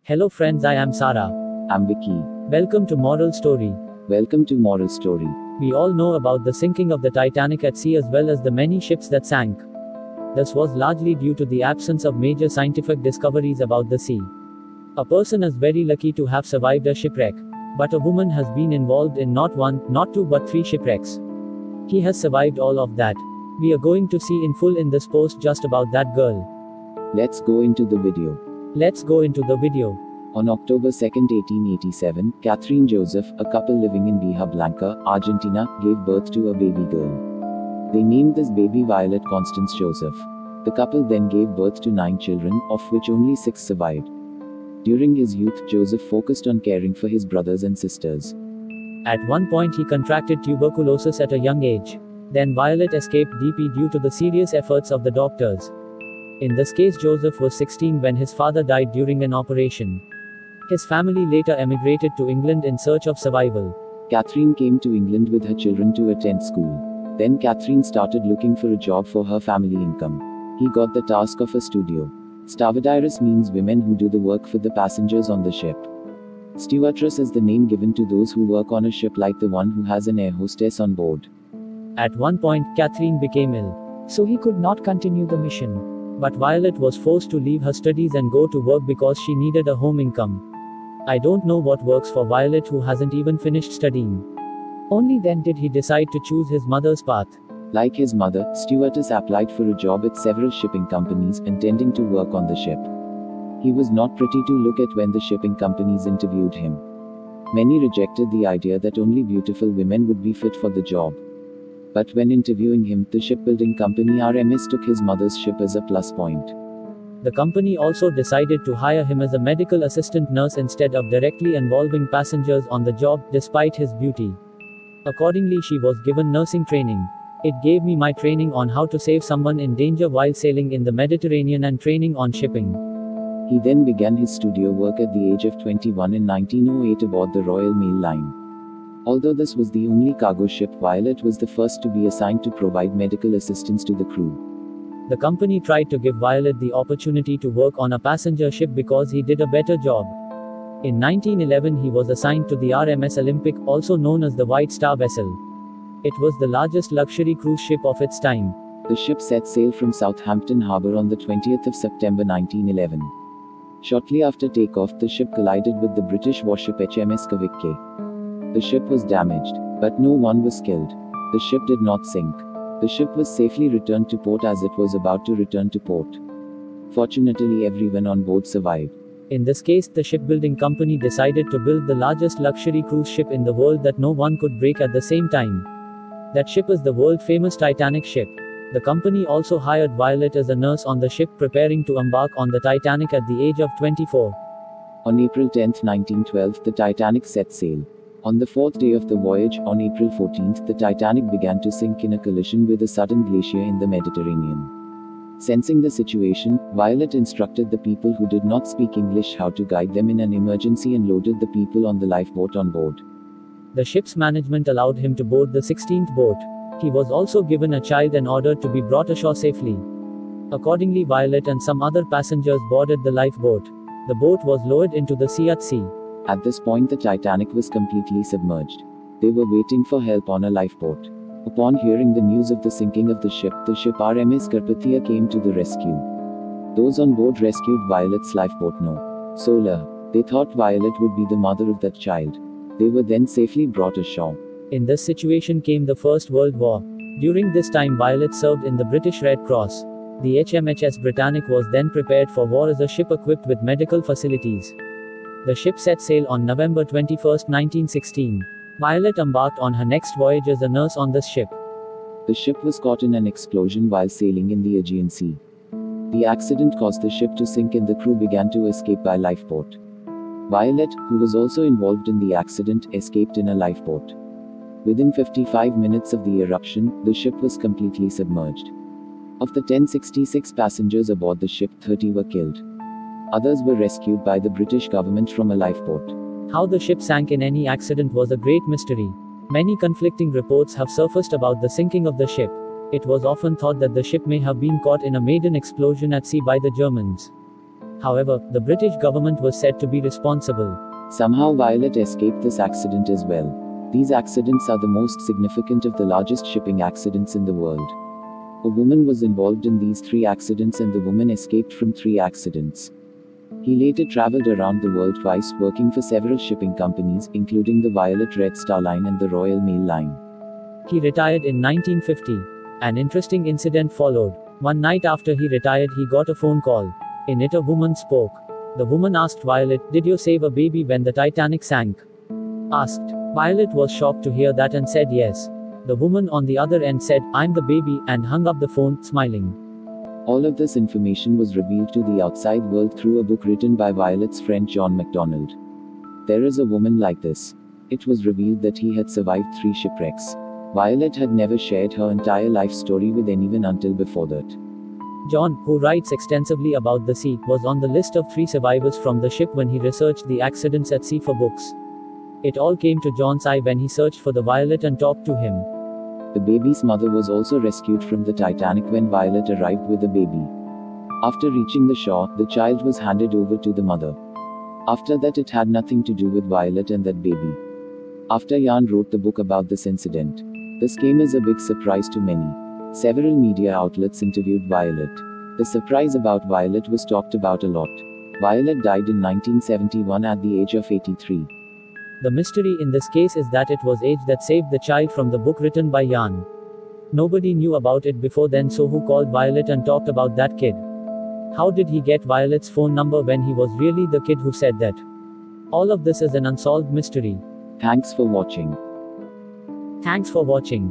Hello friends, I am Sarah. I'm Vicky. Welcome to Moral Story. Welcome to Moral Story. We all know about the sinking of the Titanic at sea as well as the many ships that sank. This was largely due to the absence of major scientific discoveries about the sea. A person is very lucky to have survived a shipwreck. But a woman has been involved in not one, not two but 3 shipwrecks. He has survived all of that. We are going to see in full in this post just about that girl. Let's go into the video. Let's go into the video. On October 2, 1887, Catherine Joseph, a couple living in Bahia Blanca, Argentina, gave birth to a baby girl. They named this baby Violet Constance Joseph. The couple then gave birth to 9 children, of which only 6 survived. During his youth, Joseph focused on caring for his brothers and sisters. At one point he contracted tuberculosis at a young age. Then Violet escaped DP due to the serious efforts of the doctors. In this case Joseph was 16 when his father died during an operation. His family later emigrated to England in search of survival. Catherine came to England with her children to attend school. Then Catherine started looking for a job for her family income. He got the task of a studio. Stewardess means women who do the work for the passengers on the ship. Stewardess is the name given to those who work on a ship like the one who has an air hostess on board. At one point, Catherine became ill, so he could not continue the mission. But Violet was forced to leave her studies and go to work because she needed a home income. I don't know what works for Violet who hasn't even finished studying. Only then did he decide to choose his mother's path. Like his mother, Stewardess applied for a job at several shipping companies, intending to work on the ship. He was not pretty to look at when the shipping companies interviewed him. Many rejected the idea that only beautiful women would be fit for the job. But when interviewing him, the shipbuilding company RMS took his mother's ship as a plus point. The company also decided to hire him as a medical assistant nurse instead of directly involving passengers on the job, despite his beauty. Accordingly, she was given nursing training. It gave me my training on how to save someone in danger while sailing in the Mediterranean and training on shipping. He then began his studio work at the age of 21 in 1908 aboard the Royal Mail Line. Although this was the only cargo ship, Violet was the first to be assigned to provide medical assistance to the crew. The company tried to give Violet the opportunity to work on a passenger ship because he did a better job. In 1911 he was assigned to the RMS Olympic, also known as the White Star vessel. It was the largest luxury cruise ship of its time. The ship set sail from Southampton Harbour on the 20th of September 1911. Shortly after takeoff, the ship collided with the British warship HMS Kavik. The ship was damaged, but no one was killed. The ship did not sink. The ship was safely returned to port as it was about to return to port. Fortunately, everyone on board survived. In this case, the shipbuilding company decided to build the largest luxury cruise ship in the world that no one could break at the same time. That ship is the world-famous Titanic ship. The company also hired Violet as a nurse on the ship, preparing to embark on the Titanic at the age of 24. On April 10, 1912, the Titanic set sail. On the 4th day of the voyage, on April 14, the Titanic began to sink in a collision with a sudden glacier in the Mediterranean. Sensing the situation, Violet instructed the people who did not speak English how to guide them in an emergency and loaded the people on the lifeboat on board. The ship's management allowed him to board the 16th boat. He was also given a child and ordered to be brought ashore safely. Accordingly, Violet and some other passengers boarded the lifeboat. The boat was lowered into the sea at sea. At this point, the Titanic was completely submerged. They were waiting for help on a lifeboat. Upon hearing the news of the sinking of the ship RMS Carpathia came to the rescue. Those on board rescued Violet's lifeboat Solar. They thought Violet would be the mother of that child. They were then safely brought ashore. In this situation came the First World War. During this time Violet served in the British Red Cross. The HMHS Britannic was then prepared for war as a ship equipped with medical facilities. The ship set sail on November 21, 1916. Violet embarked on her next voyage as a nurse on this ship. The ship was caught in an explosion while sailing in the Aegean Sea. The accident caused the ship to sink and the crew began to escape by lifeboat. Violet, who was also involved in the accident, escaped in a lifeboat. Within 55 minutes of the eruption, the ship was completely submerged. Of the 1066 passengers aboard the ship, 30 were killed. Others were rescued by the British government from a lifeboat. How the ship sank in any accident was a great mystery. Many conflicting reports have surfaced about the sinking of the ship. It was often thought that the ship may have been caught in a maiden explosion at sea by the Germans. However, the British government was said to be responsible. Somehow Violet escaped this accident as well. These accidents are the most significant of the largest shipping accidents in the world. A woman was involved in these 3 accidents and the woman escaped from 3 accidents. He later traveled around the world twice, working for several shipping companies, including the Violet Red Star Line and the Royal Mail Line. He retired in 1950. An interesting incident followed. One night after he retired, he got a phone call. In it, a woman spoke. The woman asked Violet, "Did you save a baby when the Titanic sank?" Asked. Violet was shocked to hear that and said yes. The woman on the other end said, "I'm the baby," and hung up the phone, smiling. All of this information was revealed to the outside world through a book written by Violet's friend John MacDonald. There is a woman like this. It was revealed that he had survived 3 shipwrecks. Violet had never shared her entire life story with anyone until before that. John, who writes extensively about the sea, was on the list of 3 survivors from the ship when he researched the accidents at sea for books. It all came to John's eye when he searched for the Violet and talked to him. The baby's mother was also rescued from the Titanic when Violet arrived with the baby. After reaching the shore, the child was handed over to the mother. After that, it had nothing to do with Violet and that baby. After Jan wrote the book about this incident, this came as a big surprise to many. Several media outlets interviewed Violet. The surprise about Violet was talked about a lot. Violet died in 1971 at the age of 83. The mystery in this case is that it was age that saved the child from the book written by Jan. Nobody knew about it before then, so who called Violet and talked about that kid? How did he get Violet's phone number when he was really the kid who said that? All of this is an unsolved mystery. Thanks for watching. Thanks for watching.